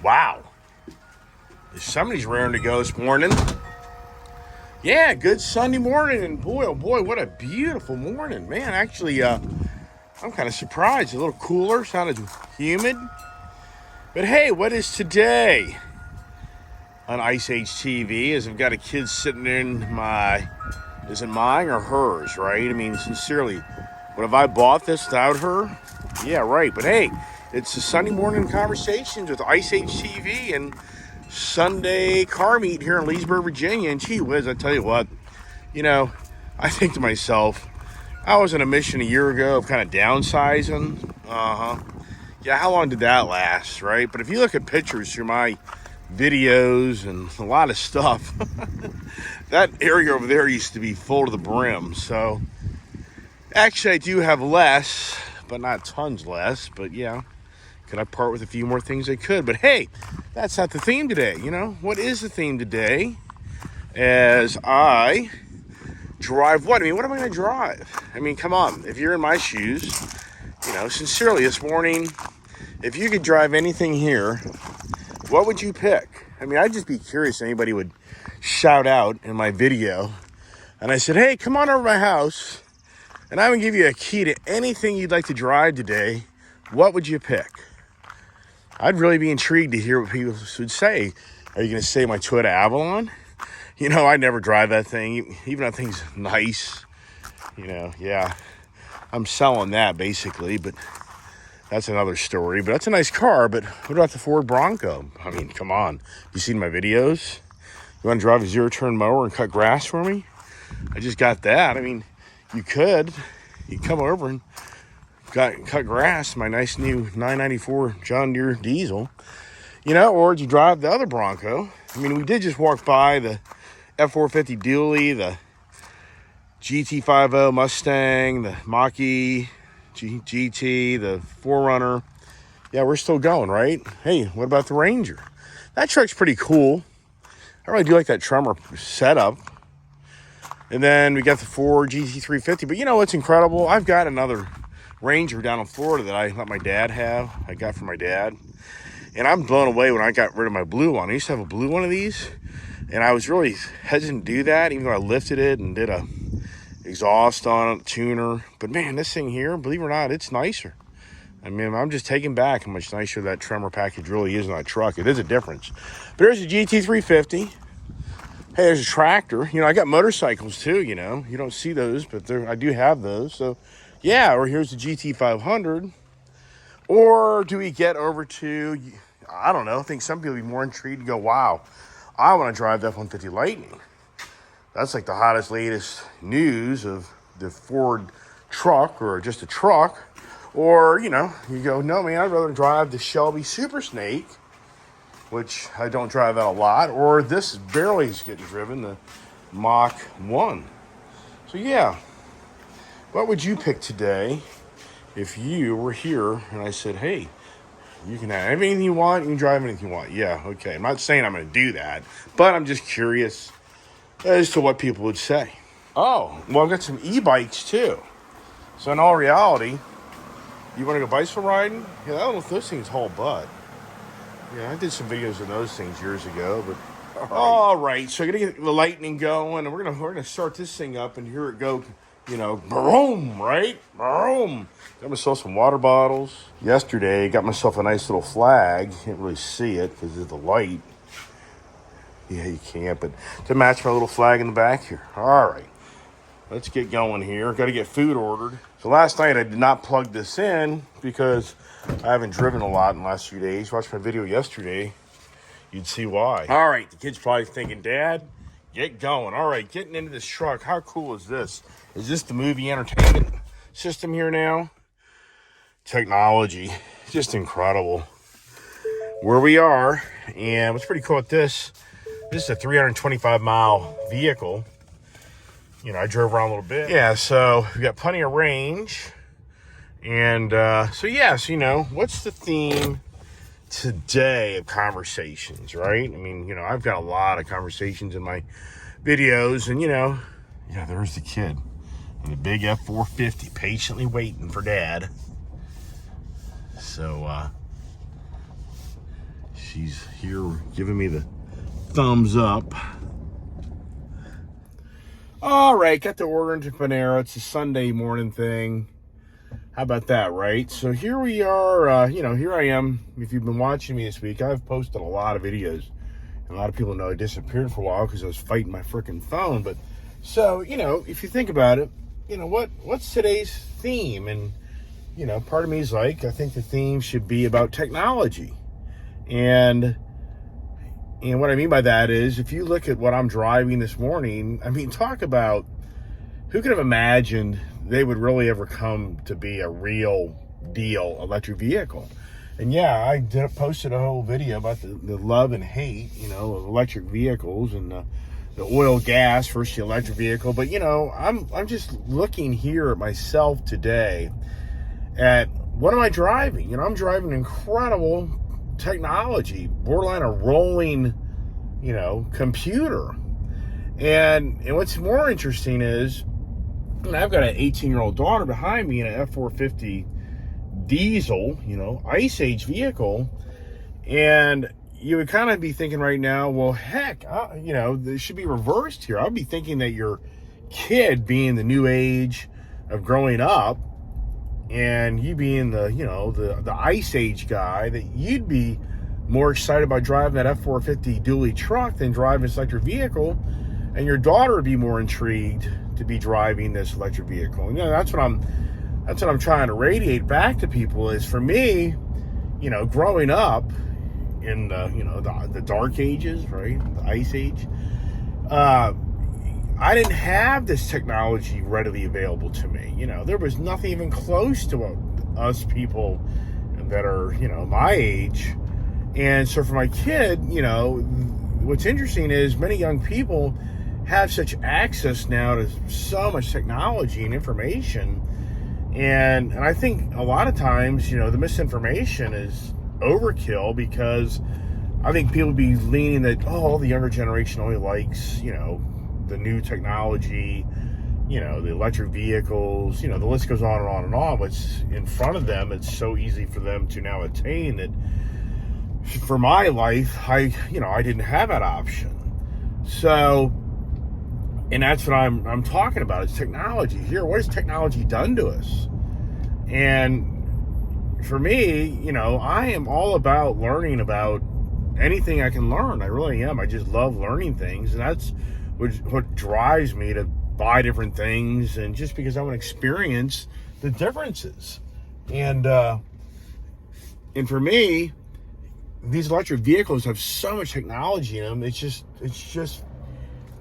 Wow. Somebody's raring to go this morning. Yeah, good Sunday morning. And boy, oh boy, what a beautiful morning. Man, actually, I'm kind of surprised. A little cooler, sounded humid. But hey, what is today on Ice Age TV? As I've got a kid sitting in my, is it mine or hers, right? I mean, sincerely, but have I bought this without her? Yeah, right. But hey, it's a Sunday morning conversations with Ice Age TV and Sunday car meet here in Leesburg, Virginia. And gee whiz, I tell you what, I think to myself, I was on a mission a year ago of kind of downsizing. Yeah, how long did that last, right? But if you look at pictures through my videos and a lot of stuff, that area over there used to be full to the brim. So actually I do have less, but not tons less. But yeah, could I part with a few more things? I could. But hey, that's not the theme today. What is the theme today? As I drive what? I mean, what am I going to drive? I mean, come on. If you're in my shoes, sincerely this morning, if you could drive anything here, what would you pick? I mean, I'd just be curious if anybody would shout out in my video. And I said, hey, come on over to my house, and I'm going to give you a key to anything you'd like to drive today. What would you pick? I'd really be intrigued to hear what people would say. Are you going to say my Toyota Avalon? I never drive that thing, even though that thing's nice. Yeah, I'm selling that basically, but that's another story. But that's a nice car. But what about the Ford Bronco? I mean, come on. You seen my videos? You want to drive a zero-turn mower and cut grass for me? I just got that. I mean, you could come over and cut grass, my nice new 994 John Deere diesel, or would you drive the other Bronco? I mean, we did just walk by the F450 dually, the GT50 Mustang, the Mach-E GT, the 4Runner. Yeah, we're still going, right? Hey, what about the Ranger? That truck's pretty cool. I really do like that Tremor setup. And then we got the Ford GT350. But what's incredible? I've got another Ranger down in Florida that I let my dad have. I got from my dad. And I'm blown away when I got rid of my blue one. I used to have a blue one of these. And I was really hesitant to do that, even though I lifted it and did a exhaust on it, tuner. But man, this thing here, believe it or not, it's nicer. I mean, I'm just taking back how much nicer that Tremor package really is on that truck. It is a difference. But there's a GT350. Hey, there's a tractor. I got motorcycles too, You don't see those, but I do have those. So, yeah, or here's the GT500. Or do we get over to, I don't know, I think some people would be more intrigued to go, wow, I want to drive the F-150 Lightning. That's like the hottest, latest news of the Ford truck or just a truck. Or, you go, no, man, I'd rather drive the Shelby Super Snake, which I don't drive that a lot, or this barely is getting driven, the Mach 1. So, yeah, what would you pick today if you were here and I said, hey, you can have anything you want, you can drive anything you want? Yeah, okay. I'm not saying I'm going to do that, but I'm just curious as to what people would say. Oh, well, I've got some e-bikes too. So in all reality, you want to go bicycle riding? Yeah, I don't know if those things hold butt. Yeah, I did some videos of those things years ago, but all right. So I'm gonna get the Lightning going, and we're gonna start this thing up, and here it go. Boom, right? Boom. Got myself some water bottles. Yesterday, got myself a nice little flag. Can't really see it because of the light. Yeah, you can't, but to match my little flag in the back here. All right, let's get going here. Got to get food ordered. So last night I did not plug this in because I haven't driven a lot in the last few days. Watch my video yesterday. You'd see why. All right, the kid's probably thinking, Dad, get going. All right, getting into this truck. How cool is this? Is this the movie entertainment system here now? Technology, just incredible. Where we are, and what's pretty cool with this is a 325-mile vehicle. I drove around a little bit. Yeah, so we got plenty of range. And so what's the theme today of conversations, right? I mean, I've got a lot of conversations in my videos, and yeah, there's the kid in the big F450 patiently waiting for Dad. So She's here giving me the thumbs up. All right, got the order into Panera. It's a Sunday morning thing. How about that, right? So here we are, here I am. If you've been watching me this week, I've posted a lot of videos. And a lot of people know I disappeared for a while because I was fighting my freaking phone. But so, if you think about it, what's today's theme? And, part of me is like, I think the theme should be about technology. And what I mean by that is, if you look at what I'm driving this morning, I mean, talk about who could have imagined they would really ever come to be a real deal electric vehicle. And yeah, I posted a whole video about the love and hate, of electric vehicles and the oil gas versus the electric vehicle. But, I'm just looking here at myself today at what am I driving? I'm driving incredible technology, borderline a rolling, computer. And what's more interesting is, I've got an 18-year-old daughter behind me in an F-450 diesel, ice age vehicle. And you would kind of be thinking right now, well, heck, this should be reversed here. I'd be thinking that your kid being the new age of growing up, and you being the ice age guy, that you'd be more excited about driving that F-450 dually truck than driving this electric vehicle, and your daughter would be more intrigued to be driving this electric vehicle. And that's what I'm trying to radiate back to people is, for me, growing up in the dark ages, right, the ice age, I didn't have this technology readily available to me. There was nothing even close to us people that are, my age. And so for my kid, what's interesting is many young people have such access now to so much technology and information. And I think a lot of times, the misinformation is overkill, because I think people be leaning that, the younger generation only likes, the new technology, the electric vehicles, the list goes on and on and on. What's in front of them, it's so easy for them to now attain that. For my life, I didn't have that option. So, and that's what I'm talking about. It's technology here. What has technology done to us? And for me, I am all about learning about anything I can learn. I really am. I just love learning things, and that's what drives me to buy different things, and just because I want to experience the differences. And for me, these electric vehicles have so much technology in them. It's just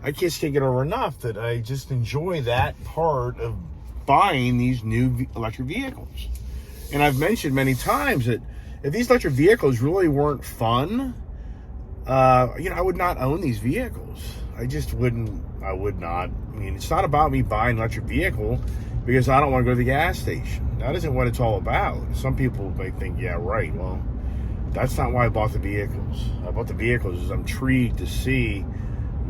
I can't take it over enough that I just enjoy that part of buying these new electric vehicles. And I've mentioned many times that if these electric vehicles really weren't fun, I would not own these vehicles. I would not. I mean, it's not about me buying an electric vehicle because I don't want to go to the gas station. That isn't what it's all about. Some people might think, yeah, right. Well, that's not why I bought the vehicles. I bought the vehicles because I'm intrigued to see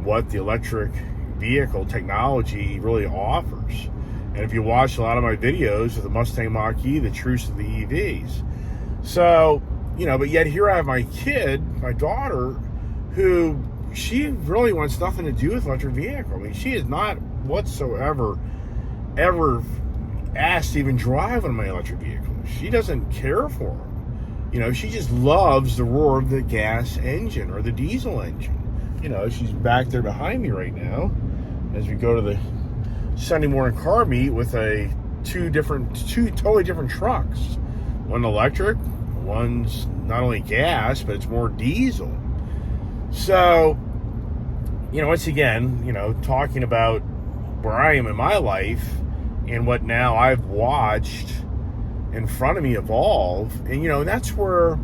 what the electric vehicle technology really offers. And if you watch a lot of my videos of the Mustang Mach-E, the truce of the EVs. So, but yet here I have my kid, my daughter, who she really wants nothing to do with electric vehicle. I mean, she is not whatsoever ever asked to even drive one of my electric vehicles. She doesn't care for them. She just loves the roar of the gas engine or the diesel engine. She's back there behind me right now as we go to the Sunday morning car meet with two totally different trucks. One electric, one's not only gas, but it's more diesel. So, once again, talking about where I am in my life and what now I've watched in front of me evolve. And, that's where,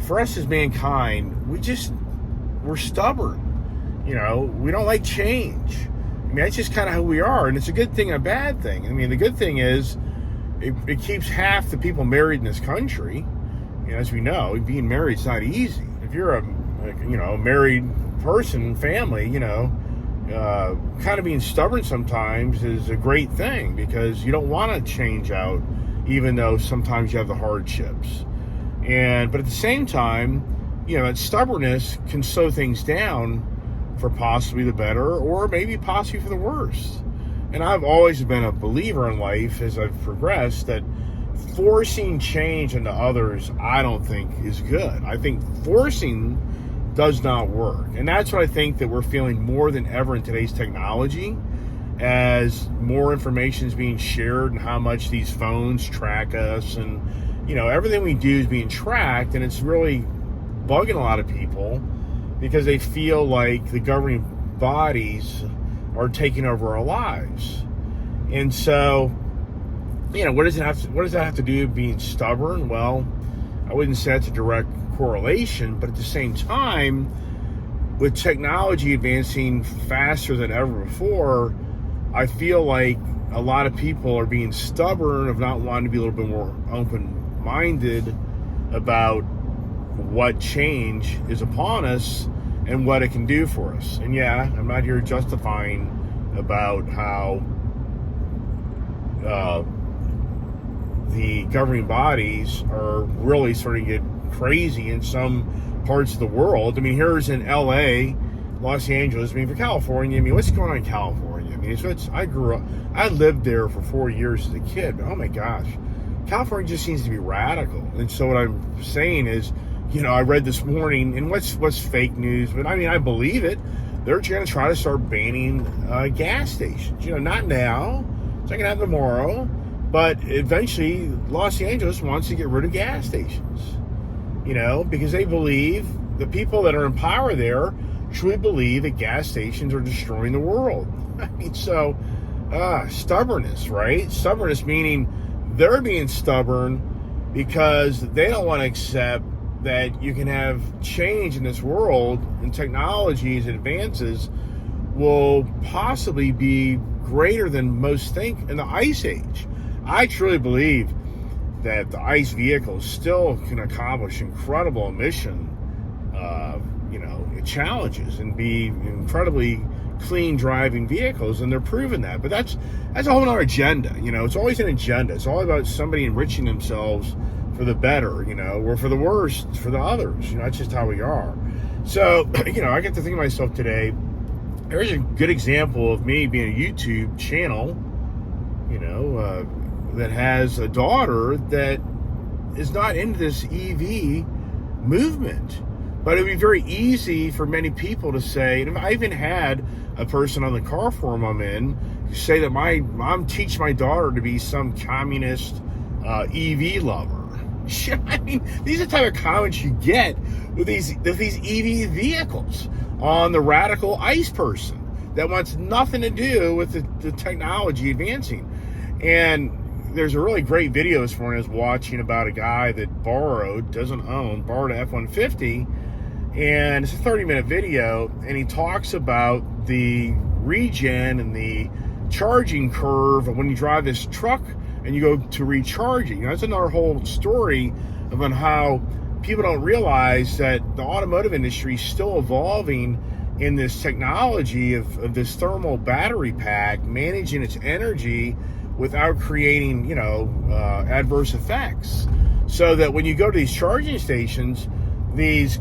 for us as mankind, we're stubborn. We don't like change. I mean, that's just kind of who we are. And it's a good thing and a bad thing. I mean, the good thing is it keeps half the people married in this country. As we know, being married is not easy. If you're a married person, family, kind of being stubborn sometimes is a great thing, because you don't want to change out, even though sometimes you have the hardships. But at the same time, that stubbornness can slow things down for possibly the better or maybe possibly for the worse. And I've always been a believer in life as I've progressed that forcing change into others, I don't think is good. I think forcing does not work. And that's what I think that we're feeling more than ever in today's technology, as more information is being shared and how much these phones track us, and everything we do is being tracked, and it's really bugging a lot of people because they feel like the governing bodies are taking over our lives. And so, what does that have to do with being stubborn? Well, I wouldn't say it's a direct correlation, but at the same time, with technology advancing faster than ever before, I feel like a lot of people are being stubborn of not wanting to be a little bit more open-minded about what change is upon us and what it can do for us. And yeah, I'm not here justifying about how the governing bodies are really starting to get crazy in some parts of the world. I mean, here's in LA, Los Angeles. I mean, for California, what's going on in California? I lived there for 4 years as a kid, but oh my gosh, California just seems to be radical. And so what I'm saying is, I read this morning, and what's fake news, but I believe it. They're going to try to start banning gas stations. Not now. It's not going to happen tomorrow. But eventually, Los Angeles wants to get rid of gas stations. Because they believe, the people that are in power there truly believe that gas stations are destroying the world. Stubbornness, right? Stubbornness meaning they're being stubborn because they don't want to accept that you can have change in this world, and technology as it advances will possibly be greater than most think in the ice age. I truly believe that the ICE vehicles still can accomplish incredible emission challenges and be incredibly clean driving vehicles, and they're proving that. But that's a whole other agenda. It's always an agenda. It's all about somebody enriching themselves for the better, or for the worst for the others. That's just how we are. So, I get to think of myself today. There's a good example of me being a YouTube channel, that has a daughter that is not into this EV movement. But it would be very easy for many people to say, and I even had a person on the car forum I'm in say that my mom teach my daughter to be some communist EV lover. These are the type of comments you get with these EV vehicles on the radical ICE person that wants nothing to do with the technology advancing. And there's a really great video this morning I was watching about a guy that borrowed an F-150, and it's a 30-minute video, and he talks about the regen and the charging curve of when you drive this truck and you go to recharging. That's another whole story about how people don't realize that the automotive industry is still evolving in this technology of this thermal battery pack, managing its energy without creating, adverse effects. So that when you go to these charging stations and these,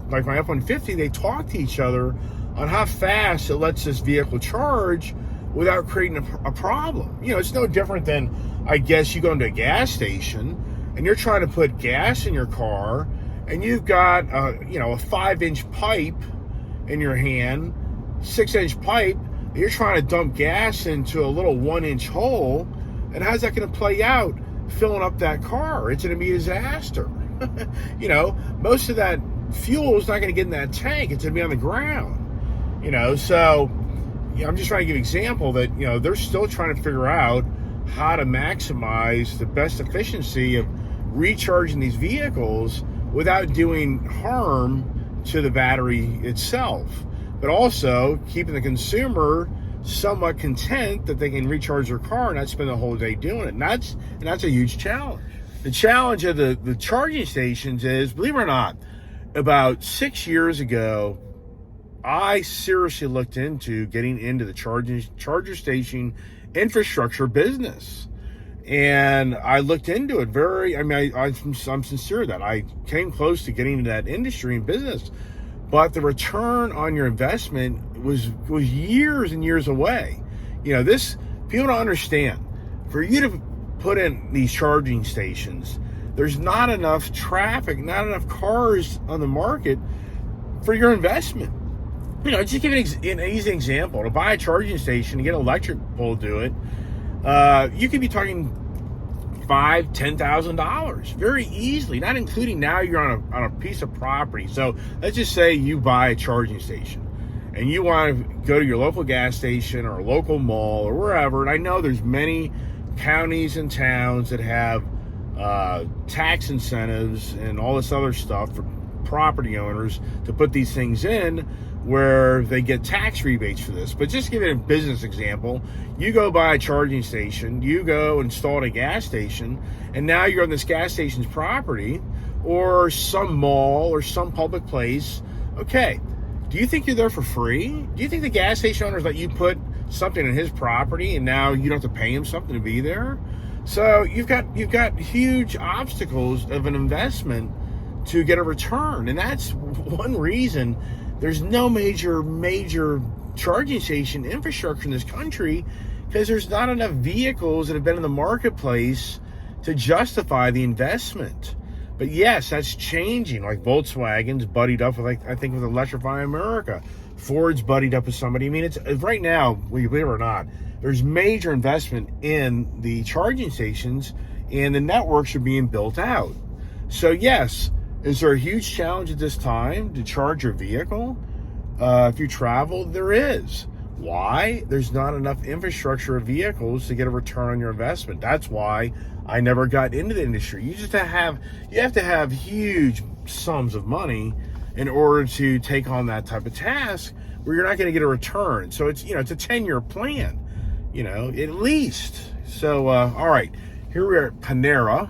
like my F-150, they talk to each other on how fast it lets this vehicle charge without creating a problem. It's no different than, I guess, you go into a gas station and you're trying to put gas in your car, and you've got a 5-inch pipe in your hand, 6-inch pipe, and you're trying to dump gas into a little 1-inch hole. And how's that going to play out filling up that car? It's going to be a disaster. Most of that fuel is not going to get in that tank. It's going to be on the ground. So I'm just trying to give an example that, they're still trying to figure out how to maximize the best efficiency of recharging these vehicles without doing harm to the battery itself, but also keeping the consumer somewhat content that they can recharge their car and not spend the whole day doing it. And that's a huge challenge. The challenge of the charging stations is, believe it or not, about 6 years ago, I seriously looked into getting into the charger station infrastructure business. And I looked into it I'm sincere that I came close to getting into that industry and business, but the return on your investment was years and years away. This, people don't understand. For you to put in these charging stations, there's not enough traffic, not enough cars on the market for your investment. Just give an easy example. To buy a charging station, to get an electric pole to do it, you could be talking $5,000-$10,000 very easily, not including now you're on a piece of property. So let's just say you buy a charging station and you want to go to your local gas station or a local mall or wherever. And I know there's many counties and towns that have tax incentives and all this other stuff for property owners to put these things in, where they get tax rebates for this. But just give it a business example. You go buy a charging station, you go install at a gas station, and now you're on this gas station's property or some mall or some public place. Okay, do you think you're there for free? Do you think the gas station owners let you put something on his property and now you don't have to pay him something to be there? So you've got huge obstacles of an investment to get a return. And that's one reason there's no major charging station infrastructure in this country, because there's not enough vehicles that have been in the marketplace to justify the investment. But yes, that's changing. Like Volkswagen's buddied up with, I think, with Electrify America. Ford's buddied up with somebody. I mean, it's right now, believe it or not, there's major investment in the charging stations, and the networks are being built out. So yes, is there a huge challenge at this time to charge your vehicle? If you travel, there is. Why? There's not enough infrastructure of vehicles to get a return on your investment. That's why I never got into the industry. You have to have huge sums of money in order to take on that type of task where you're not going to get a return. So it's a 10-year plan, at least. So, all right, here we are at Panera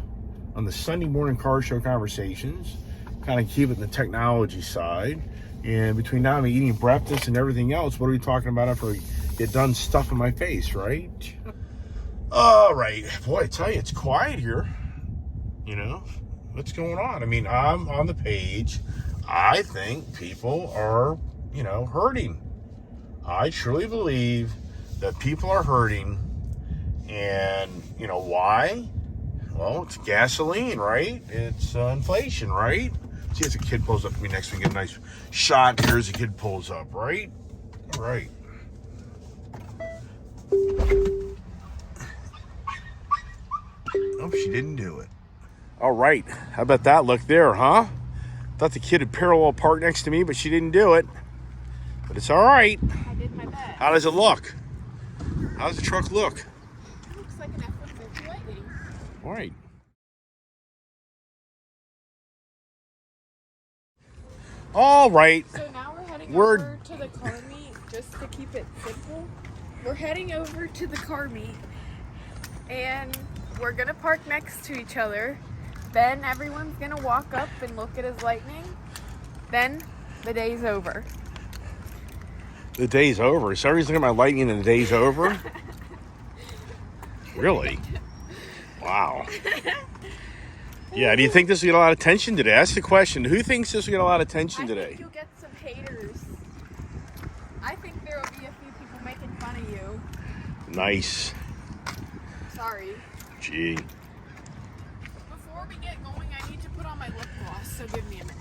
on the Sunday Morning Car Show Conversations. Kind of keep it in the technology side. And between now and me eating breakfast and everything else, what are we talking about after we get done stuffing my face, right? All right. Boy, I tell you, it's quiet here. What's going on? I mean, I'm on the page. I think people are, hurting. I truly believe that people are hurting. And, why? Well, it's gasoline, right? It's inflation, right? See, as a kid pulls up to me next, we get a nice shot here as a kid pulls up, right? All right. Oh, she didn't do it. All right. How about that look there, huh? Thought the kid had parallel parked next to me, but she didn't do it. But it's all right. I did my best. How does it look? How does the truck look? It looks like an F-150 Lightning. All right. All right. So now we're heading over to the car meet, just to keep it simple. We're heading over to the car meet, and we're going to park next to each other. Then everyone's going to walk up and look at his Lightning. Then the day's over. The day's over? So everybody's looking at my Lightning and the day's over? Really? Wow. Yeah, do you think this will get a lot of attention today? That's the question. Who thinks this will get a lot of attention today? I think you'll get some haters. I think there will be a few people making fun of you. Nice. Sorry. Gee. Before we get going, I need to put on my lip gloss, so give me a minute.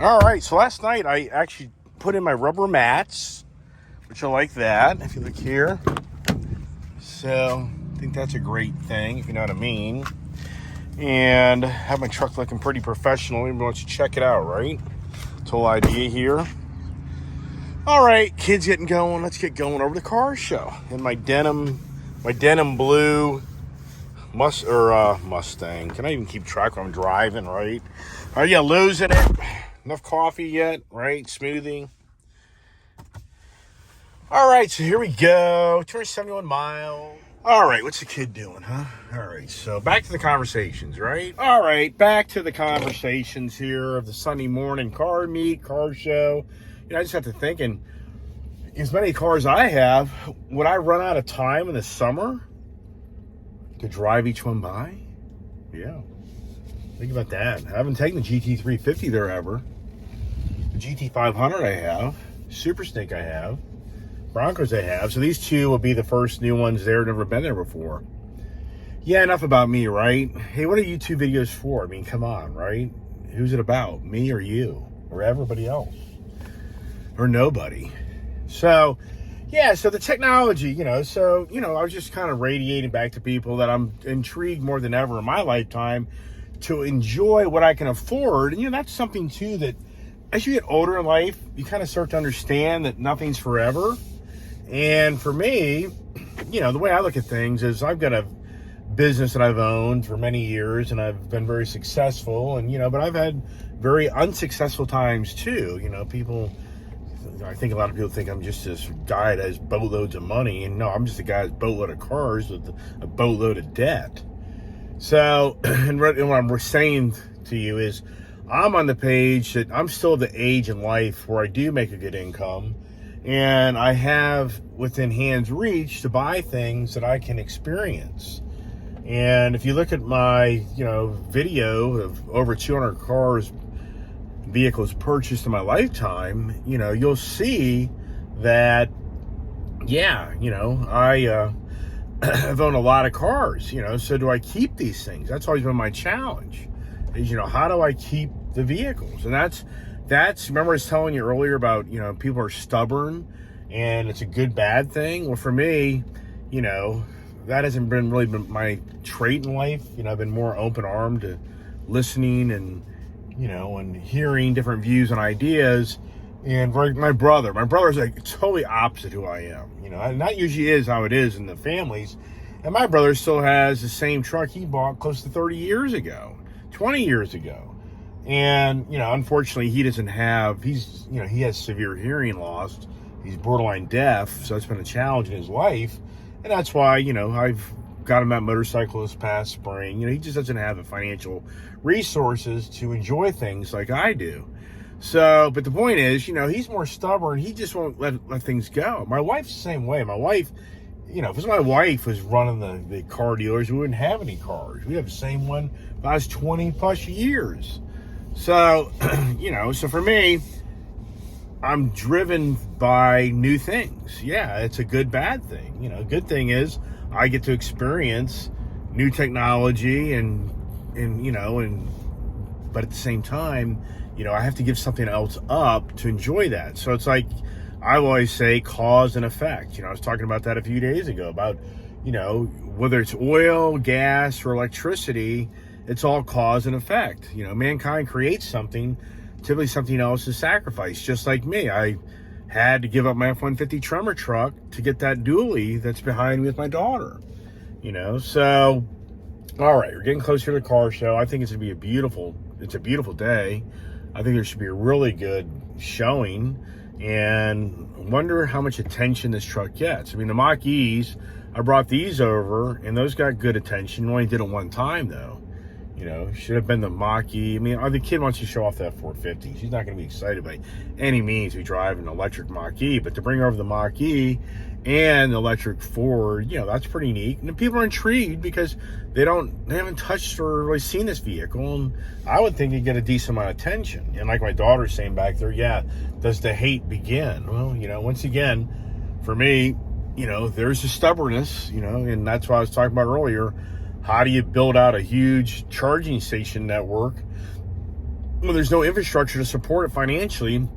All right, so last night I actually put in my rubber mats, which I like that, if you look here. So I think that's a great thing, if you know what I mean. And have my truck looking pretty professional. Everybody wants to check it out, right? That's the whole idea here. All right, kids getting going. Let's get going over the car show. In my denim blue Mustang. Can I even keep track when I'm driving, right? Are you losing it? Enough coffee yet, right? Smoothie. All right, so here we go. 271 miles. All right, what's the kid doing, huh? All right, so back to the conversations, right? All right, back to the conversations here of the Sunday morning car meet, car show. I just have to think, and as many cars I have, would I run out of time in the summer to drive each one by. Yeah. Think about that. I haven't taken the GT350 there ever. The GT500 I have. Super Snake I have. Broncos I have. So these two will be the first new ones there. Never been there before. Yeah, enough about me, right? Hey, what are YouTube videos for? I mean, come on, right? Who's it about? Me or you? Or everybody else? Or nobody? So, yeah, so the technology, I was just kind of radiating back to people that I'm intrigued more than ever in my lifetime to enjoy what I can afford. And, that's something, too, that as you get older in life, you kind of start to understand that nothing's forever. And for me, the way I look at things is I've got a business that I've owned for many years, and I've been very successful, and but I've had very unsuccessful times too. I think a lot of people think I'm just this guy that has boatloads of money, and no, I'm just a guy with a boatload of cars with a boatload of debt. So, and what I'm saying to you is, I'm on the page that I'm still at the age in life where I do make a good income, and I have within hand's reach to buy things that I can experience. And if you look at my, video of over 200 vehicles purchased in my lifetime, you'll see that, I've owned a lot of cars, so do I keep these things? That's always been my challenge is, how do I keep the vehicles? And that's, remember I was telling you earlier about, people are stubborn and it's a good, bad thing. Well, for me, that hasn't been really been my trait in life. I've been more open-armed to listening and, and hearing different views and ideas. And my brother's like totally opposite who I am. And that usually is how it is in the families. And my brother still has the same truck he bought close to 30 years ago, 20 years ago. And, unfortunately he doesn't have, he has severe hearing loss. He's borderline deaf. So it's been a challenge in his life. And that's why, I've got him that motorcycle this past spring. He just doesn't have the financial resources to enjoy things like I do. So, but the point is, he's more stubborn. He just won't let things go. My wife's the same way. My wife, if my wife was running the car dealers, we wouldn't have any cars. We have the same one for the last 20 plus years. So, so for me, I'm driven by new things. Yeah, it's a good, bad thing. Good thing is I get to experience new technology and but at the same time, I have to give something else up to enjoy that. So it's like I always say cause and effect. I was talking about that a few days ago about, whether it's oil, gas, or electricity, it's all cause and effect. Mankind creates something. Typically something else is sacrificed, just like me. I had to give up my F-150 Tremor truck to get that dually that's behind me with my daughter. So, all right, we're getting closer to the car show. I think it's a beautiful day. I think there should be a really good showing, and wonder how much attention this truck gets. I mean, the Mach-E's, I brought these over, and those got good attention. Only did it one time, though. Should have been the Mach-E. I mean, the kid wants to show off that 450. She's not going to be excited by any means to drive an electric Mach-E, but to bring over the Mach-E and the electric Ford, that's pretty neat. And people are intrigued because they haven't touched or really seen this vehicle, and I would think you'd get a decent amount of attention. And like my daughter's saying back there, does the hate begin? Well, once again, for me, there's a stubbornness, and that's what I was talking about earlier. How do you build out a huge charging station network when there's no infrastructure to support it financially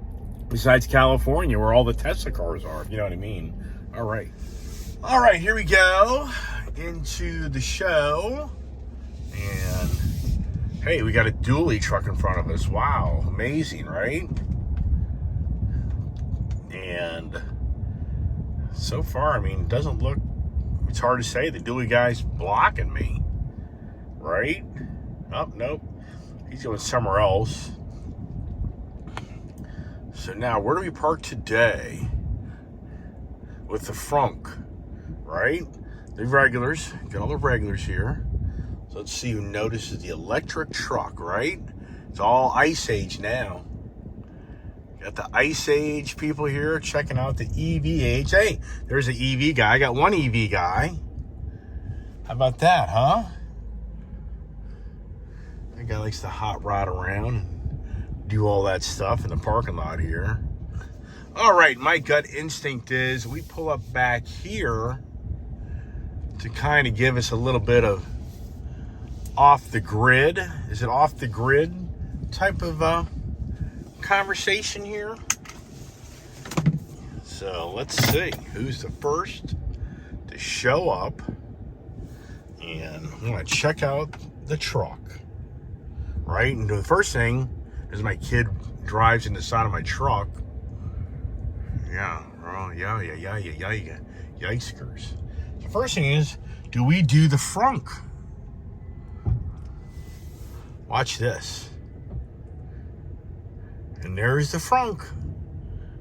besides California where all the Tesla cars are? You know what I mean? All right, here we go into the show. And hey, we got a dually truck in front of us. Wow, amazing, right? And so far, it doesn't look, it's hard to say. The dually guy's blocking me, right? Oh, nope. He's going somewhere else. So now, where do we park today? With the frunk, right? The regulars. Got all the regulars here. So let's see who notices the electric truck, right? It's all Ice Age now. Got the Ice Age people here checking out the EV Age. Hey, there's an EV guy. I got one EV guy. How about that, huh? That guy likes to hot rod around and do all that stuff in the parking lot here. All right, my gut instinct is we pull up back here to kind of give us a little bit of off the grid. Is it off the grid type of conversation here? So let's see who's the first to show up. And I'm going to check out the truck. Right? And the first thing is my kid drives in the side of my truck. Yeah. Oh, yeah. Yikeskers. The first thing is, do we do the frunk? Watch this. And there's the frunk.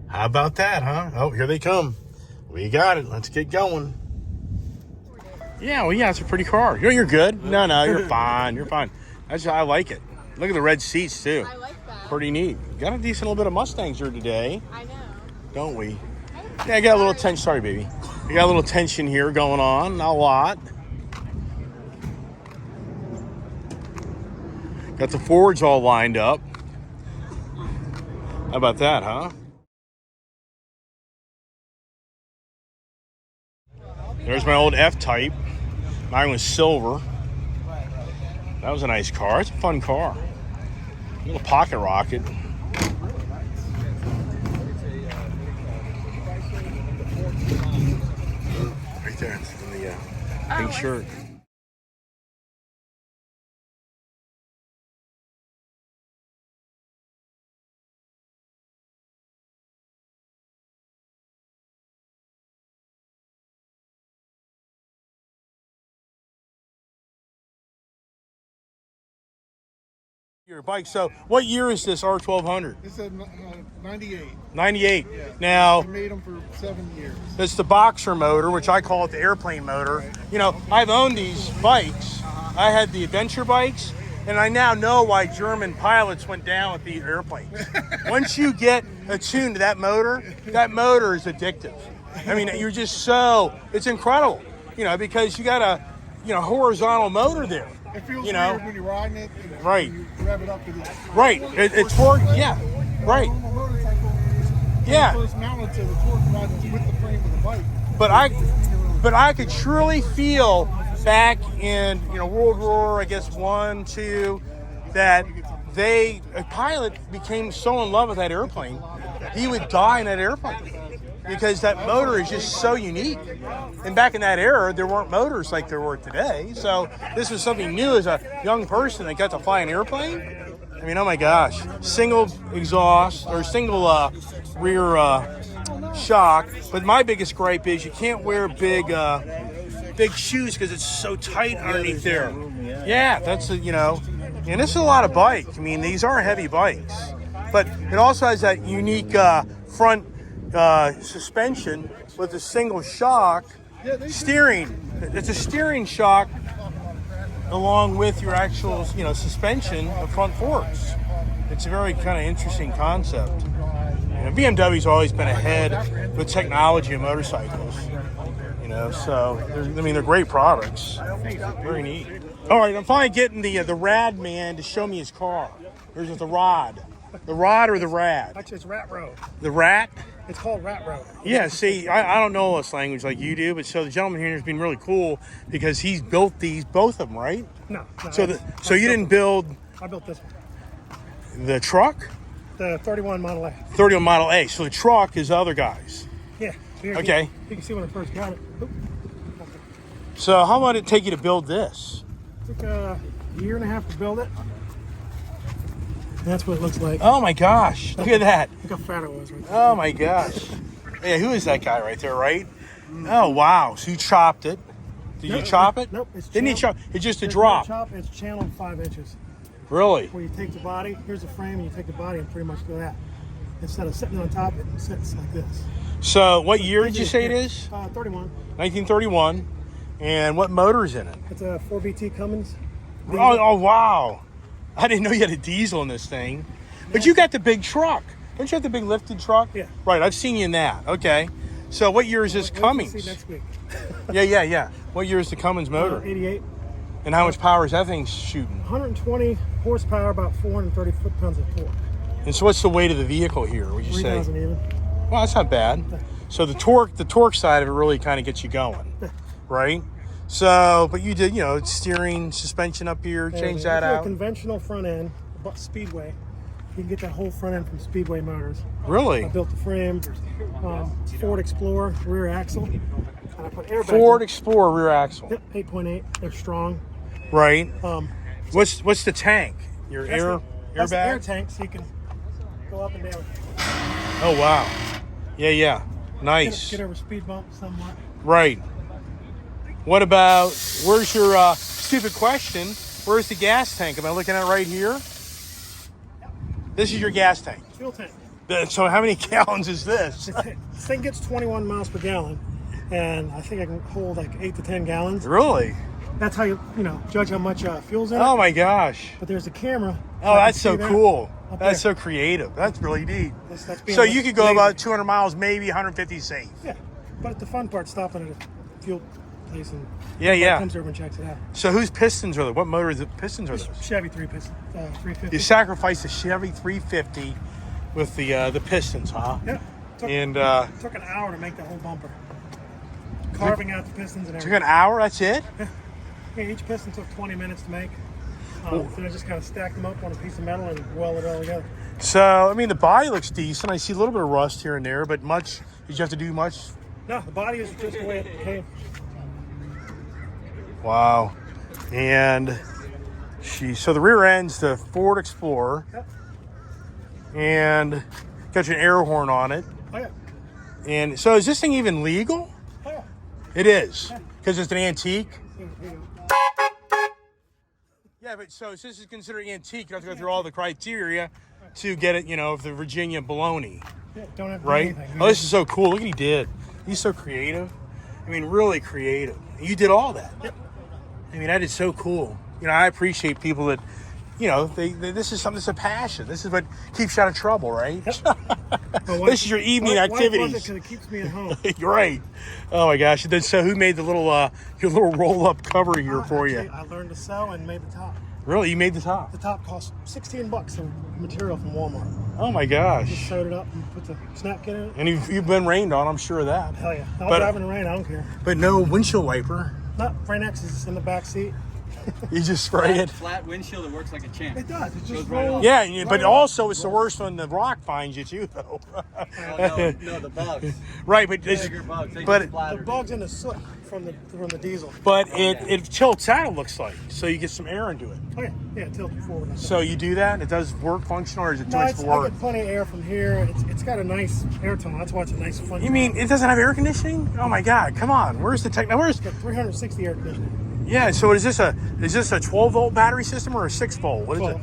How about that, huh? Oh, here they come. We got it. Let's get going. Yeah, well, yeah, it's a pretty car. You're good. No, you're fine. You're fine. I like it. Look at the red seats, too. I like that. Pretty neat. Got a decent little bit of Mustangs here today. I know. Don't we? Yeah, I got a little tension. Sorry, baby. We got a little tension here going on. Not a lot. Got the Fords all lined up. How about that, huh? There's my old F-Type. Mine was silver. That was a nice car. It's a fun car. A little pocket rocket. Right there in the pink shirt. Your bike. So, what year is this R1200? It's a 98. 98. Yeah. Now, I made them for 7 years. it's the boxer motor, which I call it the airplane motor. You know, I've owned these bikes. I had the adventure bikes, and I now know why German pilots went down with the airplanes. Once you get attuned to that motor is addictive. I mean, you're just it's incredible, you know, because you got a, horizontal motor there. It feels You know. weird when you're riding it. Right. You rev it up to this. Right. It's for, yeah, right. Normal motorcycle, Yeah. First mounted to the torque riding with the frame of the bike. But I could truly feel back in World War, I guess 1, 2, that a pilot became so in love with that airplane, he would die in that airplane because that motor is just so unique. And back in that era, there weren't motors like there were today. So this was something new as a young person that got to fly an airplane. I mean, oh my gosh, single exhaust or single rear shock. But my biggest gripe is you can't wear big shoes because it's so tight underneath there. Yeah, that's and this is a lot of bike. I mean, these are heavy bikes, but it also has that unique front suspension with a single shock steering. It's a steering shock along with your actual suspension of front forks. It's a very kind of interesting concept. BMW's always been ahead with technology in motorcycles. So they're great products. Very neat. All right, I'm finally getting the rad man to show me his car. There's the rod. The rod or the rad? Actually, it's Rat Row. The rat? It's called Rat Row. Yeah, see, I don't know this language like you do, but so the gentleman here has been really cool because he's built both of them, right? No. So you didn't build I built this one. the truck? The 31 Model A. 31 Model A. So the truck is the other guys. Yeah. Here, Okay. You can see when I first got it. Oop. So how long did it take you to build this? Took a year and a half to build it. That's what it looks like. Oh my gosh, look at that. Look how fat it was right there. Oh my gosh. Yeah, who is that guy right there, right? Oh wow, so you chopped it. Did you chop it? Nope. It's Didn't you channeled- chop? It's just a It's drop. not chop, it's channeled 5 inches. Really? Where you take the body, here's the frame, and you take the body and pretty much do that. Instead of sitting on top, it sits like this. So what year did you say it is? 31. 1931. And what motor's in it? It's a 4BT Cummins. Oh wow. I didn't know you had a diesel in this thing. But you got the big truck. Don't you have the big lifted truck? Yeah. Right, I've seen you in that. Okay. So what year is this We'll Cummins? see next week. Yeah. What year is the Cummins motor? 88. And how much power is that thing shooting? 120 horsepower, about 430 foot-pounds of torque. And so what's the weight of the vehicle here, would you say? 3,000 even. Well, that's not bad. So the torque side of it really kind of gets you going, right? So, but you did, steering, suspension up here, change that It's a out. conventional front end, but Speedway. You can get that whole front end from Speedway Motors. Really? I built the frame, Ford Explorer rear axle, and I put airbags Ford in. Explorer rear axle, Yep, 8.8. They're strong. right? Um, What's the tank? Your that's the air airbag? tank, so you can go up and down. Oh wow, yeah, nice. Get over speed bumps somewhat. Right. What about, where's your, stupid question, where's the gas tank? Am I looking at it right here? This is your gas tank. Fuel tank. So how many gallons is this? This thing gets 21 miles per gallon, and I think I can hold like 8 to 10 gallons. Really? That's how you judge how much fuel's in Oh it. my gosh. But there's a camera. Oh, I can that's so see that cool. up That's there. so creative. That's really neat. That's being So you could go lazy. about 200 miles, maybe 150 safe. Yeah, but the fun part, stopping at a fuel place and Yeah. comes over and checks it out. So whose pistons are those? What motor is the pistons are those? Chevy 350. You sacrificed the Chevy 350 with the pistons, huh? Yeah. Took, And took an hour to make that whole bumper. Carving out the pistons and took everything. an hour. That's it. Yeah, each piston took 20 minutes to make. Then I just kind of stacked them up on a piece of metal and welded it all together. So I mean, the body looks decent. I see a little bit of rust here and there, but much. Did you have to do much? No, the body is just the way it came. Wow. And so the rear end's the Ford Explorer, Yep. and got your air horn on it. Oh yeah. And so is this thing even legal? Oh yeah. It is, because it's an antique. Here you go. Yeah, but so this is considered antique. You have to go through all the criteria to get it, the Virginia baloney, Yeah, don't have to do right? anything. Oh, this is so cool. Look what he did. He's so creative. I mean, really creative. You did all that. Yep. I mean, that is so cool. I appreciate people that, they this is something that's a passion. This is what keeps you out of trouble, right? Well, This is your evening activities. Because it keeps me at home. You're right. Oh my gosh. Then so who made the little your little roll up cover here for Actually, you? I learned to sew and made the top. Really? You made the top? The top cost $16 of material from Walmart. Oh my Just gosh. sewed it up and put the snap kit in it. And you've been rained on, I'm sure of that. Hell yeah. I'll But- drive in the rain, I don't care. But no windshield wiper. Not Rain-X is in the back seat. You just spray it. Flat windshield, it works like a champ. It does. It just Goes right rolls. off. Yeah, but right also it's the worst when the rock finds you too, though. Oh, no, the bugs. Right, but Bigger bugs. They but- just splatter. The bugs in the soot from the diesel. it tilts out. It looks like, so you get some air into it. Oh yeah, tilt it forward. Like So you do that. It does work function, or is it too no, much I work? get plenty of air from here. It's got a nice air tone. That's why it's a nice fun. You mean it doesn't have air conditioning? Oh my God! Come on, where's the tech? Where's It's got 360 air conditioning. yeah? So is this a 12-volt battery system or a 6-volt? What is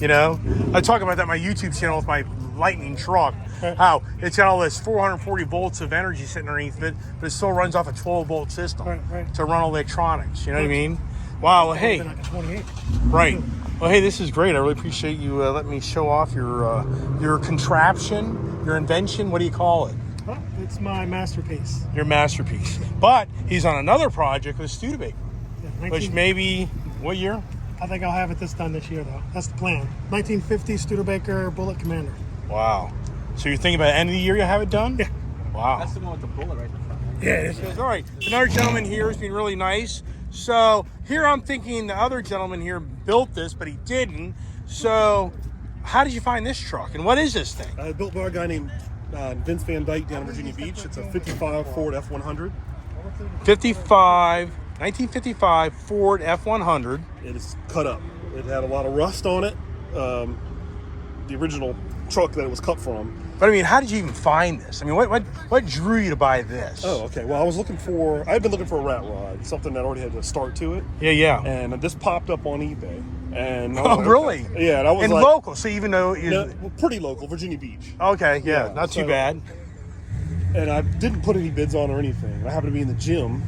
it? I talk about that on my YouTube channel with my Lightning truck. Right. How it's got all this 440 volts of energy sitting underneath it, but it still runs off a 12-volt system Right. to run all electronics. You know what I mean? Wow. Well, hey, Been like a 28. right. Well, hey, this is great. I really appreciate you letting me show off your contraption, your invention. What do you call it? Well, it's my masterpiece. Your masterpiece. But he's on another project with Studebaker, Yeah, which 19 maybe what year? I think I'll have it done this year though. That's the plan. 1950 Studebaker Bullet Commander. Wow. So you're thinking about the end of the year you'll have it done? Yeah. Wow. That's the one with the bullet right in front. Yeah, it is. All right. Another gentleman here has been really nice. So here I'm thinking the other gentleman here built this, but he didn't. So how did you find this truck, and what is this thing? Built by a guy named Vince Van Dyke down in Virginia Beach. It's a 55 Ford F100. 1955 Ford F100. It is cut up. It had a lot of rust on it. The original truck that it was cut from. But I mean, how did you even find this? I mean, what drew you to buy this? Oh, okay. Well, I've been looking for a rat rod, something that already had a start to it. Yeah. And this popped up on eBay. And I was Oh, like, really? okay. Yeah, and I was And like, local, so even though you no, well, pretty local, Virginia Beach. okay, yeah, Yeah, not too so- bad. And I didn't put any bids on or anything. I happened to be in the gym,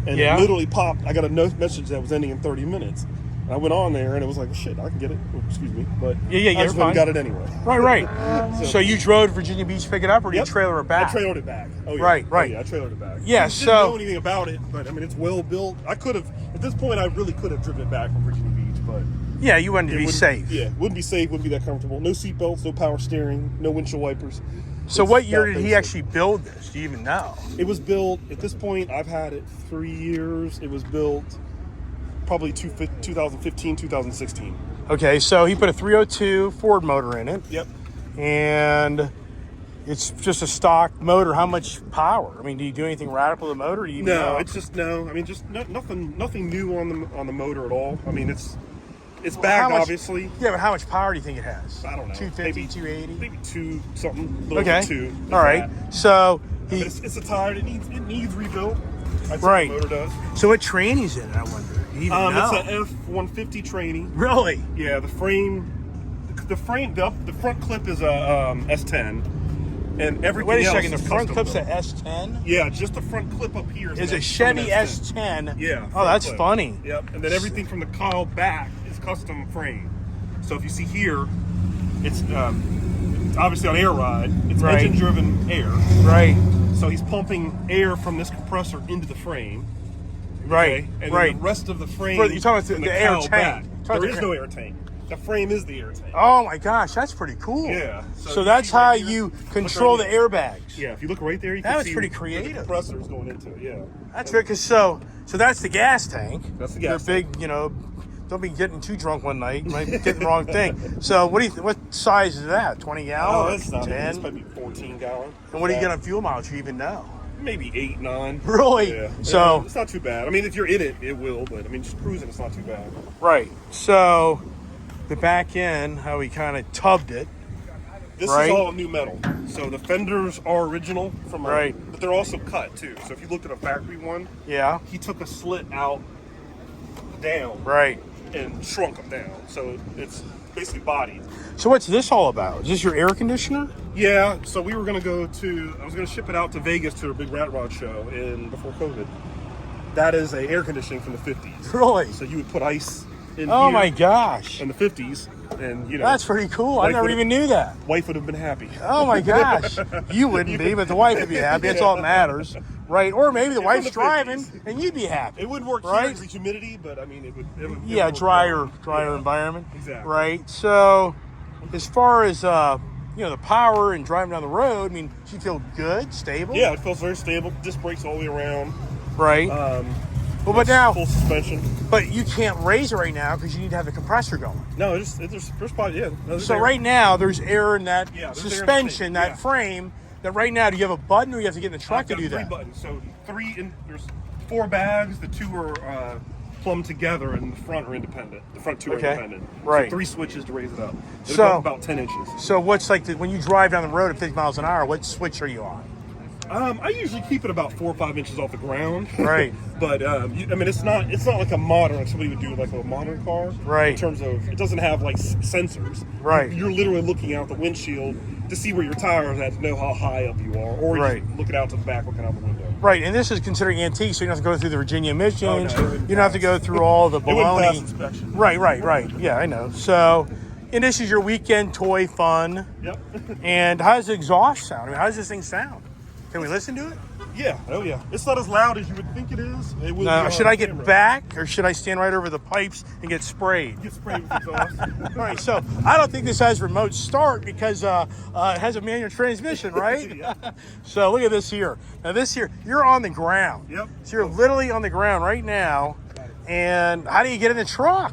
and Yeah. it literally popped. I got a note message that was ending in 30 minutes. I went on there and it was like, shit, I can get it. Oh, excuse me, but Yeah, yeah, I you're just went and fine. got it anyway. Right. So you drove to Virginia Beach to pick it up, or did you trailer it back? I trailered it back. Oh yeah. Right, Oh, right. yeah, I trailered it back. Yeah, I didn't know anything about it, but I mean, it's well built. I could have, at this point, I really could have driven it back from Virginia Beach, but Yeah, you wanted to it be wouldn't- safe. Yeah, wouldn't be safe, wouldn't be that comfortable. No seat belts, no power steering, no windshield wipers. So It's what year that did he basic. actually build this? Do you even know? It was built, at this point, I've had it 3 years. It was built probably 2015, 2016. Okay, so he put a 302 Ford motor in it, Yep. and it's just a stock motor. How much power? I mean, do you do anything radical to the motor? Do you even No, know? it's just no. I mean, just nothing new on the motor at all. I mean, it's bagged, how much- obviously. Yeah, but how much power do you think it has? I don't know. 250, 280? Maybe two something. A little Okay. bit two. if All right. that. So But he. it's a tired. It needs rebuilt. I'd say Right. The motor does. So what training's in it? I wonder. Do you even know? It's a F-150 trainee. Really? Yeah, the front clip is a S10, and everything Wait a else second. The is front custom clip's built. a S10. Yeah, just the front clip up here Is an a Chevy S10. S10. Yeah. Oh, front that's clip. funny. Yep. And then everything from the cowl back is custom frame. So if you see here, it's obviously on air ride. It's Right. engine-driven air. Right. So he's pumping air from this compressor into the frame. Right. Okay? And right. then the rest of the frame. For- you're talking about from the air cowl tank. back. Talking There about is the- no air tank. The frame is the air tank. Oh my gosh, that's pretty cool. Yeah. So you that's see right how here- you look control right the here. airbags. Yeah, if you look right there, you That can was see pretty where creative. the compressor's going into it. Yeah. That's good, because so that's the gas tank. That's the gas They're big, don't be getting too drunk one night. You might get the wrong thing. So what size is that? 20 gallon? Oh, it's not. 10? It's maybe 14 gallon. And what do you get on fuel mileage? You even know? Maybe 8, 9. Really? Yeah. So- Yeah, it's not too bad. I mean, if you're in it, it will. But I mean, just cruising, it's not too bad. Right. So the back end, how we kind of tubbed it. This Right. is all new metal. So the fenders are original from Right. but they're also cut too. So if you looked at a factory one, Yeah. he took a slit out down Right. and shrunk them down. So it's basically bodied. So what's this all about? Is this your air conditioner? Yeah, so we were gonna I was gonna ship it out to Vegas to a big rat rod show before COVID. That is a air conditioning from the 50s. Really? So you would put ice in Oh here my gosh. in the 50s, and That's pretty cool. I Wife never would've- even knew that. wife would have been happy. Oh my gosh. You wouldn't be, but the wife would be happy. That's all that matters. Right. Or maybe the It's wife's from the 50s. driving and you'd be happy. It would work here Right? because of humidity, but I mean, it would Yeah, work drier well. Yeah. environment. Exactly. Right. So as far as the power and driving down the road, I mean, do you feel good, stable? Yeah, it feels very stable. Disc brakes all the way around. Right. Well, but now, Full suspension. but you can't raise it right now because you need to have the compressor going. No, there's probably no, there's So air. right now, there's air in that Yeah, there's air in the suspension, thing, that yeah. frame. That right now, do you have a button or you have to get in the truck I've to got do 3 that? buttons. So there's 4 bags. The 2 are plumbed together, and the front are independent. The front 2 are Okay. independent. Right. So 3 switches to raise it up. It'll So- go up about 10 inches. So what's like when you drive down the road at 50 miles an hour? What switch are you on? I usually keep it about 4 or 5 inches off the ground. Right. But I mean, it's not like a modern, like somebody would do like a modern car. Right. In terms of, it doesn't have like sensors. Right. You're literally looking out the windshield to see where your tires are, to know how high up you are, or Right. you're looking out to the back, looking out the window. Right, and this is considering antique, so you don't have to go through the Virginia emissions. Oh, no, it wouldn't you don't have to go through all the It wouldn't pass baloney. inspection. Right. Yeah, I know. So, and this is your weekend toy fun. Yep. And how does the exhaust sound? I mean, how does this thing sound? Can we listen to it? Yeah. Oh yeah. It's not as loud as you would think it is. It will be No. on Should I get camera. back, or should I stand right over the pipes and get sprayed? Get sprayed with exhaust. All right, so I don't think this has remote start because it has a manual transmission, right? Yeah. So look at this here. Now this here, you're on the ground. Yep. So you're literally on the ground right now. And how do you get in the truck?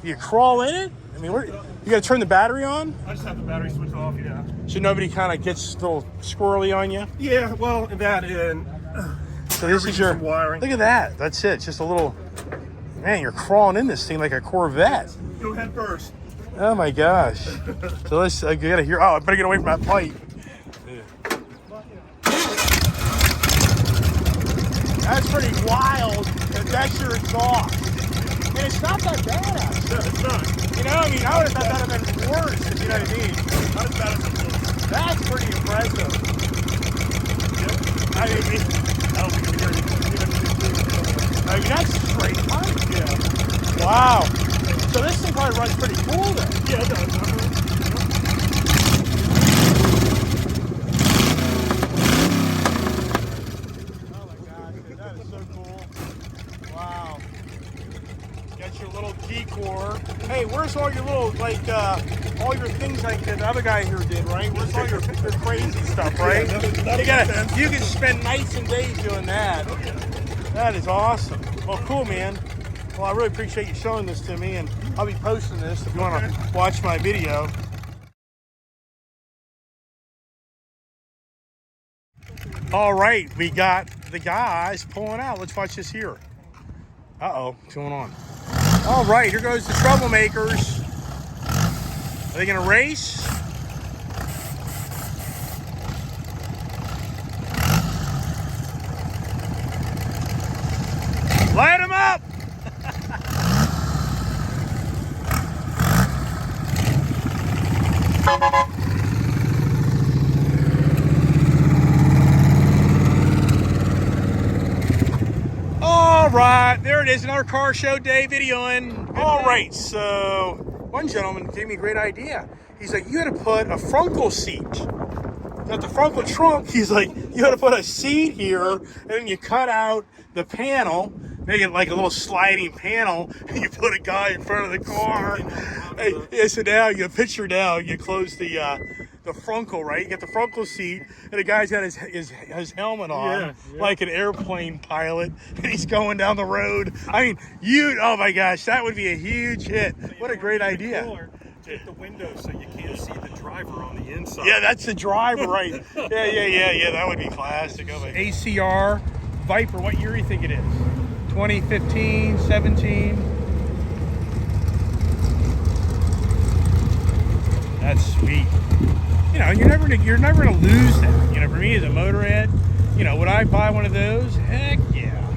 Do you crawl in it? I mean, you got to turn the battery on I just have the battery switch off. Yeah. so nobody kind of gets a little squirrely on you. Yeah. Well, that and So this is your some wiring. Look at that. That's it. Just a little. Man, you're crawling in this thing like a Corvette. go ahead first. Oh my gosh. So let's, I gotta hear, I better get away from that pipe. That's pretty wild that that's your exhaust. And it's not that bad, actually. No, it's not. You know, I mean, I would have thought that would have been worse, if you know what I mean. Not as bad as it looks. That's pretty impressive. I don't think I'm hearing anything. I mean, that's straight pipe. Yeah. Wow. So this thing probably runs pretty cool then. Yeah, it does. Oh my gosh, that is so cool. Wow. Got your little decor. Hey, where's all your little, like, all your things like the other guy here did, right? Where's all your crazy stuff, right? You can spend nights and days doing that. That is awesome. Well, cool, man. Well, I really appreciate you showing this to me, and I'll be posting this if you want to watch my video. All right, we got the guys pulling out. Let's watch this here. Uh-oh, what's going on? All right, here goes the troublemakers. Are they gonna race? Light them up! All right, there it is, another car show day videoing. All right, so one gentleman gave me a great idea. He's like, you got to put a Frontal seat. Got the Frontal trunk. He's like, you got to put a seat here, and then you cut out the panel, make it like a little sliding panel, and you put a guy in front of the car. Hey, yeah, so now you picture now, you close the Frontal, right? You get the Frontal seat, and the guy's got his helmet on, like an airplane pilot, and he's going down the road. I mean, oh my gosh, that would be a huge hit. What a great idea. Take the window so you can't see the driver on the inside. Yeah, that's the driver, right? Yeah. That would be classic. Oh, ACR Viper, what year do you think it is? 2015, 17? That's sweet. You know, you're never gonna lose that. You know, for me as a motorhead, you know, would I buy one of those? Heck yeah.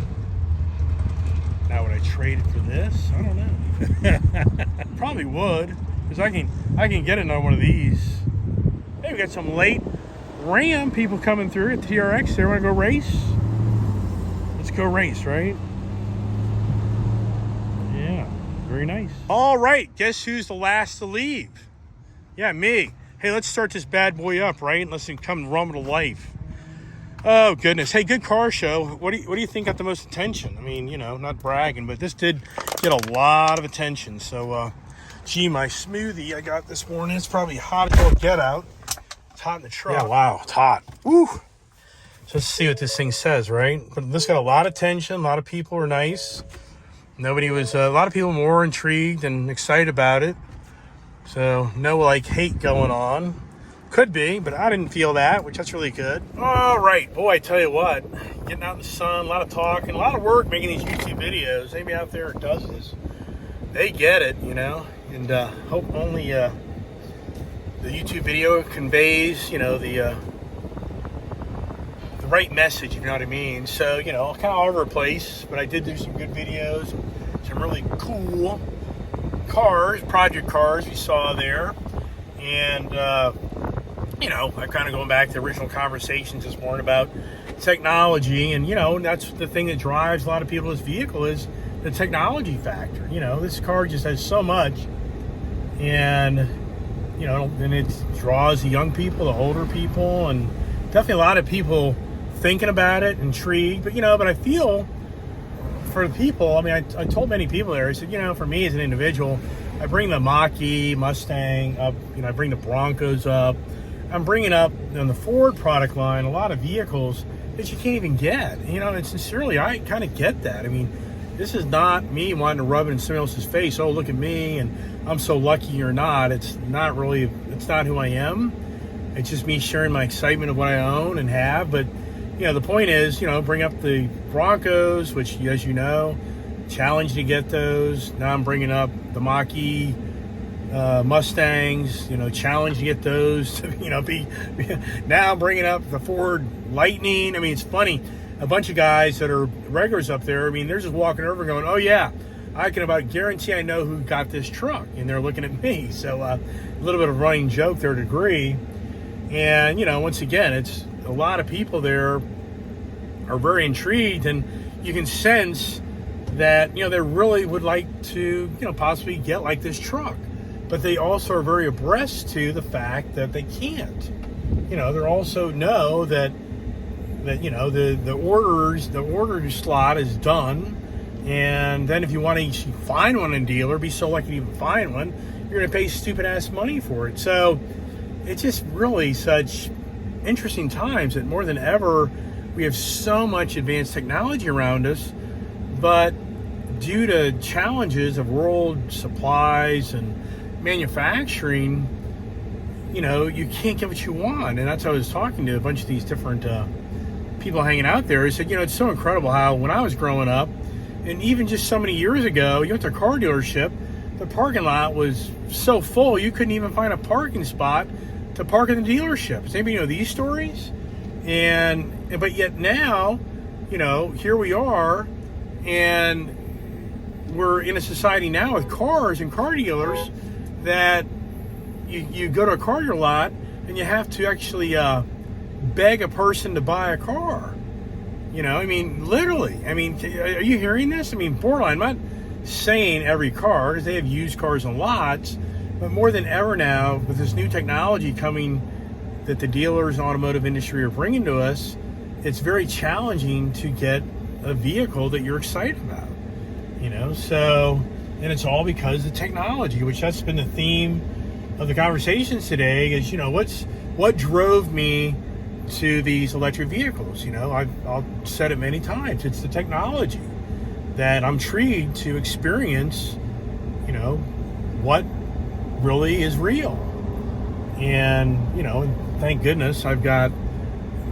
Now would I trade it for this? I don't know. Probably would, because I can get another one of these. Hey, we got some late Ram people coming through at TRX. They want to go race? Let's go race, right? Yeah, very nice. All right, guess who's the last to leave? Yeah, me. Hey, let's start this bad boy up, right? Let's come rumble to life. Oh goodness! Hey, good car show. What do you think got the most attention? I mean, you know, not bragging, but this did get a lot of attention. So, gee, my smoothie I got this morning, it's probably hot as all get out. It's hot in the truck. Yeah, wow, it's hot. Woo! So let's see what this thing says, right? But this got a lot of attention. A lot of people were nice. A lot of people more intrigued and excited about it. So no like hate going on. Could be, but I didn't feel that, which that's really good. All right, boy, I tell you what, getting out in the sun, a lot of talking, a lot of work making these YouTube videos. Anybody out there does this, they get it, you know, and hope only the YouTube video conveys, you know, the right message, if you know what I mean. So, you know, kind of all over the place, but I did do some good videos, some really cool cars, project cars we saw there, and you know, I'm kind of going back to the original conversations this morning about technology, and you know, that's the thing that drives a lot of people's vehicle is the technology factor. You know, this car just has so much, and you know, and it draws the young people, the older people, and definitely a lot of people thinking about it, intrigued. But you know, but I feel for the people, I mean, I told many people there, I said, you know, for me as an individual, I bring the Mach-E, Mustang up, you know, I bring the Broncos up. I'm bringing up in the Ford product line a lot of vehicles that you can't even get. You know, and sincerely, I kind of get that. I mean, this is not me wanting to rub it in somebody else's face. Oh, look at me, and I'm so lucky or not. It's not really, it's not who I am. It's just me sharing my excitement of what I own and have. But you know, the point is, you know, bring up the Broncos, which, as you know, challenge to get those. Now I'm bringing up the Mach-E Mustangs, you know, challenge to get those. To, you know, now I'm bringing up the Ford Lightning. I mean, it's funny. A bunch of guys that are regulars up there, I mean, they're just walking over going, oh, yeah, I can about guarantee I know who got this truck. And they're looking at me. So a little bit of a running joke there to a degree. And, you know, once again, it's a lot of people there are very intrigued, and you can sense that, you know, they really would like to, you know, possibly get like this truck. But they also are very abreast to the fact that they can't. You know, they also know that you know, the order slot is done. And then if you want to actually find one in dealer, be so lucky to even find one, you're going to pay stupid ass money for it. So it's just really such interesting times that more than ever, we have so much advanced technology around us, but due to challenges of world supplies and manufacturing, you know, you can't get what you want. And that's how I was talking to a bunch of these different people hanging out there. I said, you know, it's so incredible how when I was growing up, and even just so many years ago, you went to a car dealership, the parking lot was so full you couldn't even find a parking spot to park in the dealership. Does anybody know these stories? But yet now, you know, here we are, and we're in a society now with cars and car dealers that you go to a car dealer lot and you have to actually beg a person to buy a car. You know, I mean, literally. I mean, are you hearing this? I mean, borderline. I'm not saying every car, because they have used cars in lots, but more than ever now, with this new technology coming that the dealers and automotive industry are bringing to us, it's very challenging to get a vehicle that you're excited about. You know, so, and it's all because of technology, which that's been the theme of the conversations today, is, you know, what drove me to these electric vehicles. You know, I've said it many times. It's the technology that I'm intrigued to experience, you know, what really is real. And, you know, thank goodness I've got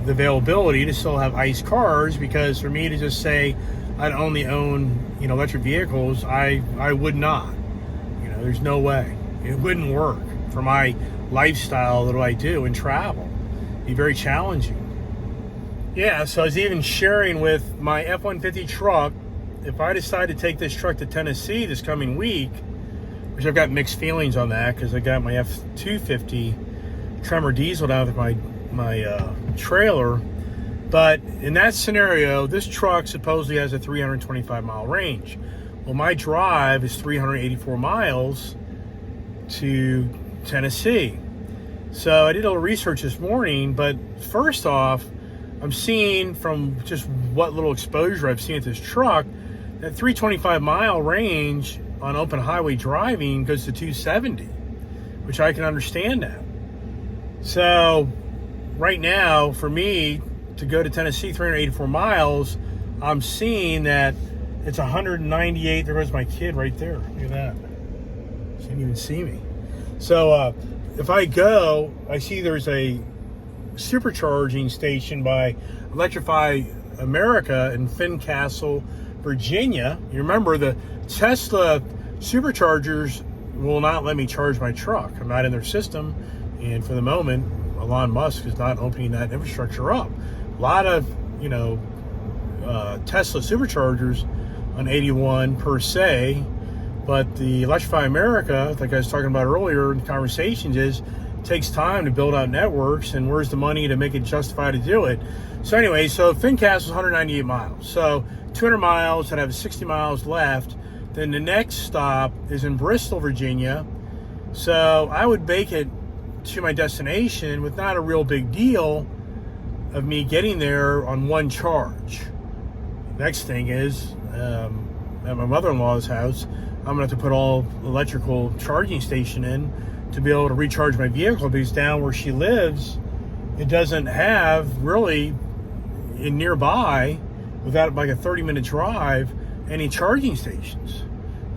the availability to still have ICE cars, because for me to just say I'd only own, you know, electric vehicles, I would not. You know, there's no way. It wouldn't work for my lifestyle that I do and travel. Be very challenging. Yeah, so I was even sharing with my F-150 truck, if I decide to take this truck to Tennessee this coming week, which I've got mixed feelings on that, because I got my F-250 Tremor diesel down with my trailer. But in that scenario, this truck supposedly has a 325 mile range. Well, my drive is 384 miles to Tennessee. So I did a little research this morning, but first off, I'm seeing from just what little exposure I've seen at this truck, that 325 mile range on open highway driving goes to 270, which I can understand that. So right now, for me to go to Tennessee 384 miles, I'm seeing that it's 198. There goes my kid right there. Look at that. She didn't even see me. So if I go, I see there's a supercharging station by Electrify America in Fincastle, Virginia. You remember the Tesla superchargers will not let me charge my truck. I'm not in their system, and for the moment, Elon Musk is not opening that infrastructure up. A lot of, you know, Tesla superchargers on 81 per se, but the Electrify America, like I was talking about earlier in conversations, it takes time to build out networks, and where's the money to make it justify to do it? So anyway, so Fincastle is 198 miles. So 200 miles, and I have 60 miles left. Then the next stop is in Bristol, Virginia. So I would make it to my destination with not a real big deal of me getting there on one charge. Next thing is, at my mother-in-law's house, I'm gonna have to put all electrical charging station in to be able to recharge my vehicle, because down where she lives, it doesn't have really in nearby, without like a 30-minute drive, any charging stations.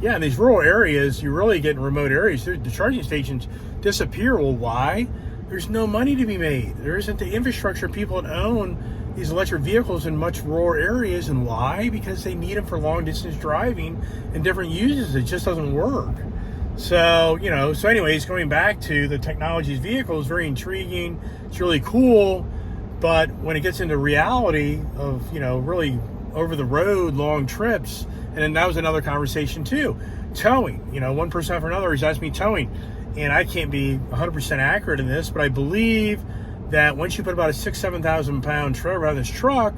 Yeah, in these rural areas, you really get in remote areas, the charging stations disappear. Well, why? There's no money to be made. There isn't the infrastructure. People that own these electric vehicles in much rural areas. And why? Because they need them for long distance driving and different uses. It just doesn't work. So, you know, so anyways, going back to the technology's vehicles, very intriguing. It's really cool. But when it gets into reality of, you know, really over the road, long trips, and then that was another conversation too. Towing, you know, one person after another has asked me towing. And I can't be 100% accurate in this, but I believe that once you put about a 6,000 to 7,000 pound trailer around this truck,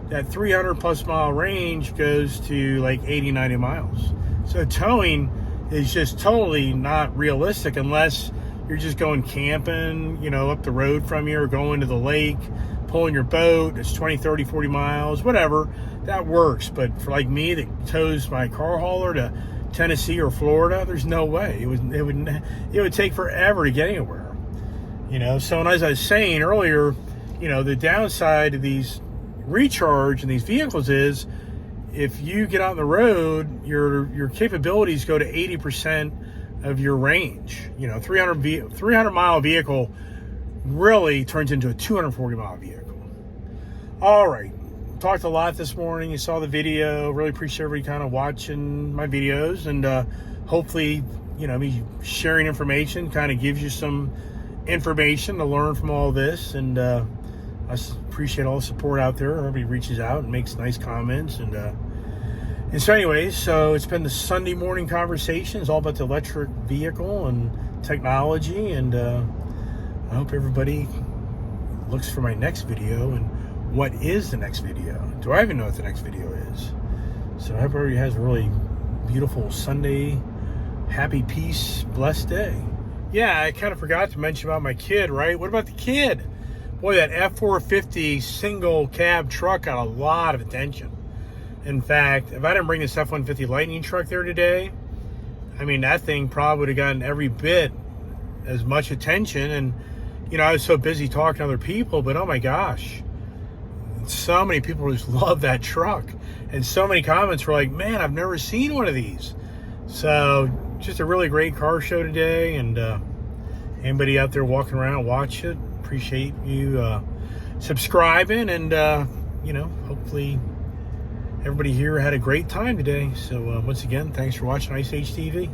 that 300 plus mile range goes to like 80, 90 miles. So towing is just totally not realistic unless you're just going camping, you know, up the road from you, or going to the lake, pulling your boat. It's 20, 30, 40 miles, whatever. That works. But for like me that tows my car hauler to Tennessee or Florida, there's no way. It would take forever to get anywhere. You know, so and as I was saying earlier, you know, the downside of these recharge in these vehicles is if you get out on the road, your capabilities go to 80% of your range. You know, 300 mile vehicle really turns into a 240 mile vehicle. All right, talked a lot this morning. You saw the video. Really appreciate everybody kind of watching my videos, and hopefully, you know, me sharing information kind of gives you some information to learn from all this. And I appreciate all the support out there. Everybody reaches out and makes nice comments. And so anyways, so it's been the Sunday morning conversation. It's all about the electric vehicle and technology. And I hope everybody looks for my next video. And what is the next video? Do I even know what the next video is? So I hope everybody has a really beautiful Sunday, happy, peace, blessed day. Yeah, I kind of forgot to mention about my kid, right? What about the kid? Boy, that F450 single cab truck got a lot of attention. In fact, if I didn't bring this F-150 Lightning truck there today, I mean, that thing probably would have gotten every bit as much attention. And, you know, I was so busy talking to other people, but oh my gosh, so many people just love that truck. And so many comments were like, man, I've never seen one of these. So just a really great car show today. And anybody out there walking around, watch it. Appreciate you subscribing. And, you know, hopefully everybody here had a great time today. So once again, thanks for watching Ice Age TV.